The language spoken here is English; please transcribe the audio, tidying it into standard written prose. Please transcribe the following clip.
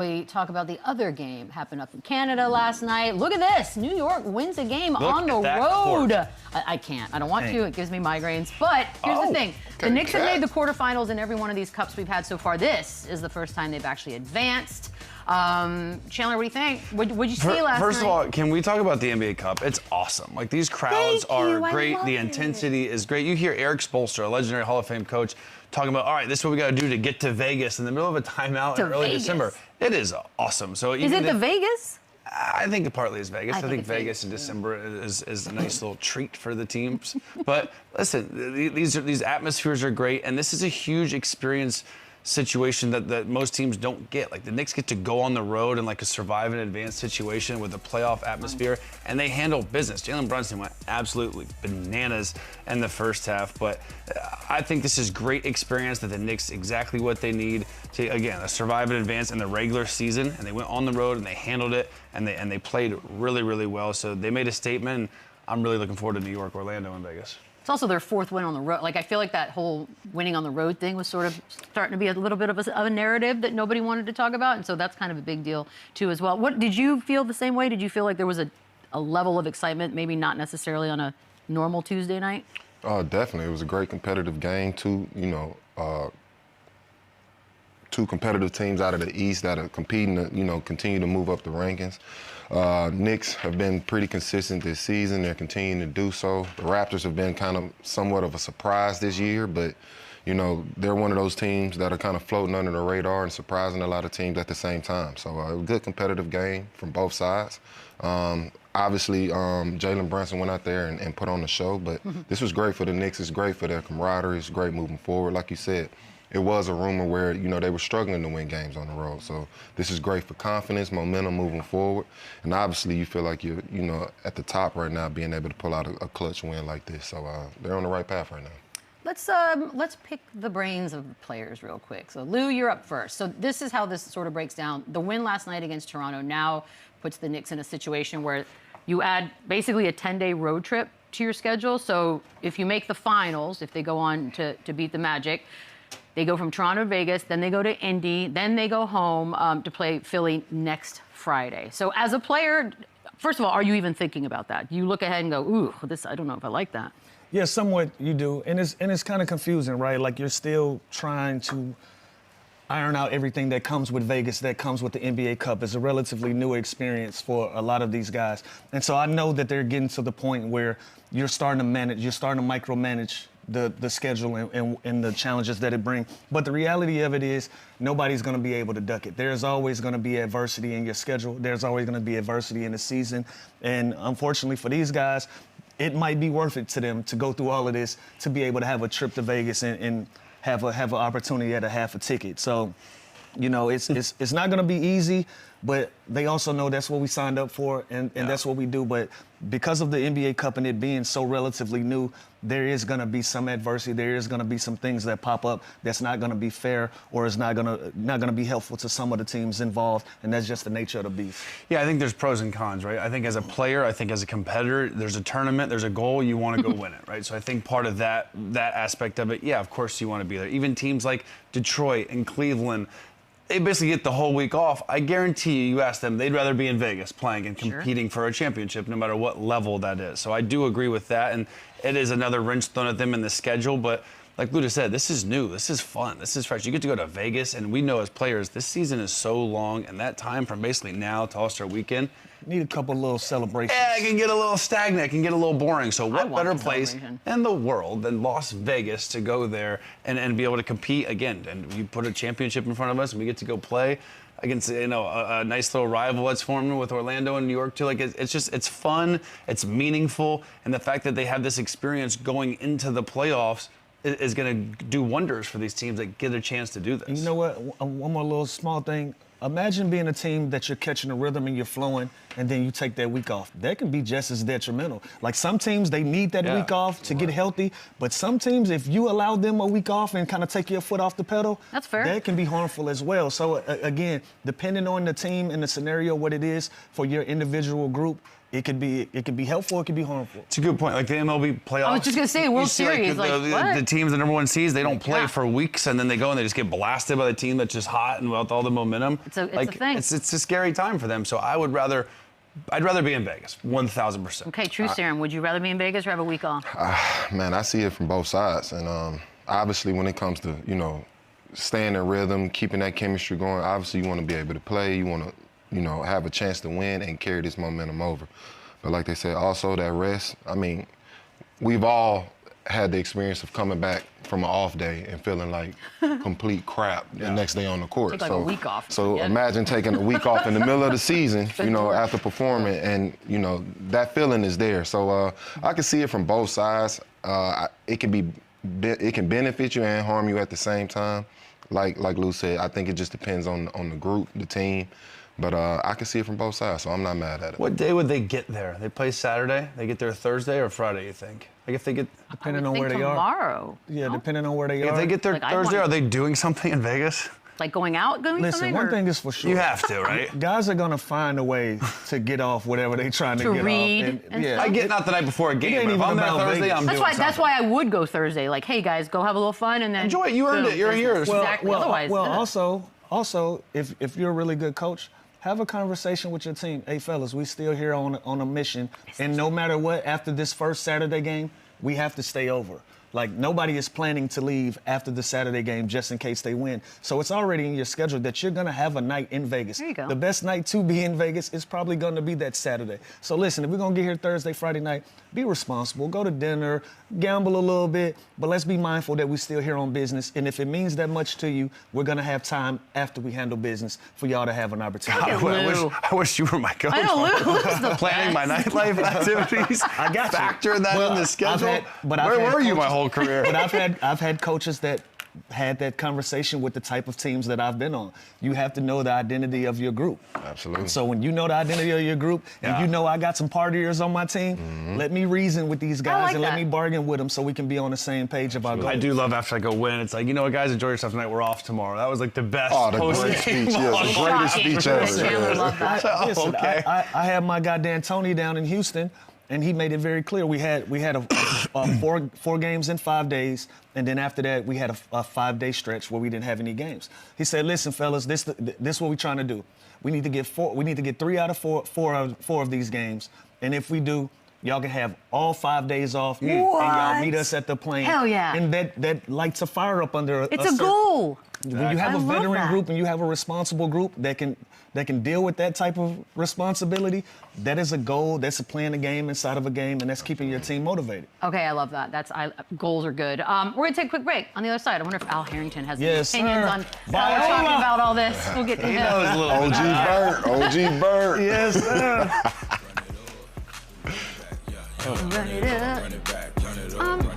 We talk about the other game happened up in Canada last night. Look at this. New York wins a game on the road. I can't. I don't want to. It gives me migraines. But here's the thing. The Knicks have made the quarterfinals in every one of these cups we've had so far. This is the first time they've actually advanced. Chandler, what do you think? What'd you see last night? First of all, can we talk about the NBA Cup? It's awesome. Like, these crowds are great. The intensity is great. You hear Eric Spoelstra, a legendary Hall of Fame coach, talking about, all right, this is what we got to do to get to Vegas in the middle of a timeout in early December. It is awesome. So is it the Vegas? I think it partly is Vegas. I think Vegas in December is a nice little treat for the teams. But listen, these atmospheres are great, and this is a huge experience situation that most teams don't get. Like, the Knicks get to go on the road in like a survive and advance situation with a playoff atmosphere, and they handle business. Jalen Brunson went absolutely bananas in the first half, but I think this is great experience that the Knicks exactly what they need to, again, a survive and advance in the regular season, and they went on the road and they handled it, and they played really, really well. So they made a statement, and I'm really looking forward to New York, Orlando, and Vegas. It's also their fourth win on the road. Like, I feel like that whole winning on the road thing was sort of starting to be a little bit of a narrative that nobody wanted to talk about, and so that's kind of a big deal too as well. What did you feel the same way? Did you feel like there was a level of excitement, maybe not necessarily on a normal Tuesday night? Definitely. It was a great competitive game. Two competitive teams out of the East that are competing to, continue to move up the rankings. Knicks have been pretty consistent this season. They're continuing to do so. The Raptors have been kind of somewhat of a surprise this year, but, they're one of those teams that are kind of floating under the radar and surprising a lot of teams at the same time. So a good competitive game from both sides. Obviously, Jalen Brunson went out there and put on the show, but this was great for the Knicks. It's great for their camaraderie. It's great moving forward. Like you said, it was a rumor where, they were struggling to win games on the road. So this is great for confidence, momentum moving forward. And obviously you feel like you're, at the top right now, being able to pull out a clutch win like this. So they're on the right path right now. Let's pick the brains of the players real quick. So Lou, you're up first. So this is how this sort of breaks down. The win last night against Toronto now puts the Knicks in a situation where you add basically a 10-day road trip to your schedule. So if you make the finals, if they go on to beat the Magic, they go from Toronto to Vegas, then they go to Indy, then they go home to play Philly next Friday. So as a player, first of all, are you even thinking about that? You look ahead and go, ooh, I don't know if I like that. Yeah, somewhat you do. And it's kind of confusing, right? Like, you're still trying to iron out everything that comes with Vegas, that comes with the NBA Cup. It's a relatively new experience for a lot of these guys. And so I know that they're getting to the point where you're starting to micromanage the schedule and the challenges that it brings. But the reality of it is nobody's going to be able to duck it. There's always going to be adversity in your schedule. There's always going to be adversity in the season. And unfortunately for these guys, it might be worth it to them to go through all of this to be able to have a trip to Vegas and have an opportunity at a half a ticket. So, it's not going to be easy, but they also know that's what we signed up for, and that's what we do. But because of the NBA Cup and it being so relatively new, there is going to be some adversity. There is going to be some things that pop up that's not going to be fair or is not going to be helpful to some of the teams involved, and that's just the nature of the beast. Yeah, I think there's pros and cons, right? I think as a player, I think as a competitor, there's a tournament, there's a goal, you want to go win it, right? So I think part of that aspect of it, yeah, of course you want to be there. Even teams like Detroit and Cleveland, they basically get the whole week off. I guarantee you ask them, they'd rather be in Vegas playing and competing for a championship, no matter what level that is. So I do agree with that, and it is another wrench thrown at them in the schedule. But like Luda said, this is new. This is fun. This is fresh. You get to go to Vegas, and we know as players, this season is so long, and that time from basically now to All-Star Weekend, need a couple little celebrations. Yeah, it can get a little stagnant, it can get a little boring. So what better place in the world than Las Vegas to go there and be able to compete again? And you put a championship in front of us and we get to go play against, a nice little rival that's forming with Orlando and New York too. Like, it's fun, it's meaningful, and the fact that they have this experience going into the playoffs is going to do wonders for these teams that get a chance to do this. You know what? One more little small thing. Imagine being a team that you're catching a rhythm and you're flowing, and then you take that week off. That can be just as detrimental. Like, some teams, they need that week off to get healthy, but some teams, if you allow them a week off and kind of take your foot off the pedal, that's fair. That can be harmful as well. So, again, depending on the team and the scenario, what it is for your individual group, it could be helpful, it could be harmful. It's a good point. Like the MLB playoffs. I was just gonna say, World you see, Series, what? The teams the number one seeds, they don't play Yeah. for weeks, and then they go and they just get blasted by the team that's just hot and with all the momentum. It's a thing. It's a scary time for them. So I'd rather be in Vegas, 1,000%. Okay, true serum. Would you rather be in Vegas or have a week off? Man, I see it from both sides, and obviously when it comes to staying in rhythm, keeping that chemistry going, obviously you want to be able to play, you want to have a chance to win and carry this momentum over. But like they said, also that rest. I mean, we've all had the experience of coming back from an off day and feeling like complete crap the next day on the court. Take like a week off. So Yeah. imagine taking a week off in the middle of the season, after performing, and that feeling is there. So I can see it from both sides. It can benefit you and harm you at the same time. Like Lou said, I think it just depends on the group, the team. But I can see it from both sides, so I'm not mad at it. What day would they get there? They play Saturday? They get there Thursday or Friday, you think? Like if they get... Depending on where they are. Tomorrow. Yeah, depending on where they are. If they get there Like, I Thursday, want- are they doing something in Vegas? Like going out, doing Listen, something? one or thing is for sure. You have to, right? Guys are gonna find a way to get off whatever they're trying to To get read off. and yeah, stuff. I get not the night before a game, ain't but if even I'm there about Thursday, Vegas. I'm doing that's something. why I would go Thursday. Like, hey guys, go have a little fun and then Enjoy it. You earned boom, it. You're here. business. Exactly. Otherwise, also, if you're a really good coach, have a conversation with your team. Hey, fellas, we still here on a mission, and no matter what, after this first Saturday game, we have to stay over. Like, nobody is planning to leave after the Saturday game just in case they win. So it's already in your schedule that you're going to have a night in Vegas. There you go. The best night to be in Vegas is probably going to be that Saturday. So listen, if we're going to get here Thursday, Friday night, be responsible. Go to dinner, gamble a little bit, but let's be mindful that we're still here on business. And if it means that much to you, we're going to have time after we handle business for y'all to have an opportunity. I wish you were my coach. I know Lou's the Planning my nightlife activities. I got you. Factor that in the schedule. Where were you my whole career? But I've had coaches that had that conversation with the type of teams that I've been on. You have to know the identity of your group. Absolutely. So when you know the identity of your group, and you know I got some partiers on my team, let me reason with these guys like and let that. me bargain with them so we can be on the same page of our goals. I do love after I go win. It's like, you know what, guys, enjoy yourself tonight. We're off tomorrow. That was like the best. Oh, the post great game. speech. Yeah, the greatest speech ever. Chandler loved that. Listen, okay. I had my goddamn Tony down in Houston, and he made it very clear. We had four games in 5 days, and then after that we had a 5-day stretch where we didn't have any games. He said, "Listen, fellas, this is what we're trying to do. We need to get 4. We need to get 3 out of 4 of these games, and if we do, y'all can have all 5 days off, and y'all meet us at the plane." Hell yeah. And that lights a fire up under. It's a goal. When you have I a love veteran that. group and you have a responsible group that can deal with that type of responsibility, that is a goal. That's a playing a game inside of a game, and that's keeping your team motivated. Okay, I love that. Goals are good. We're gonna take a quick break. On the other side, I wonder if Al Harrington has any Yes, opinions sir. on how we're talking about all this. We'll get to He him. knows a little OG bit. Bird. OG Bird. Yes, sir. Run it up.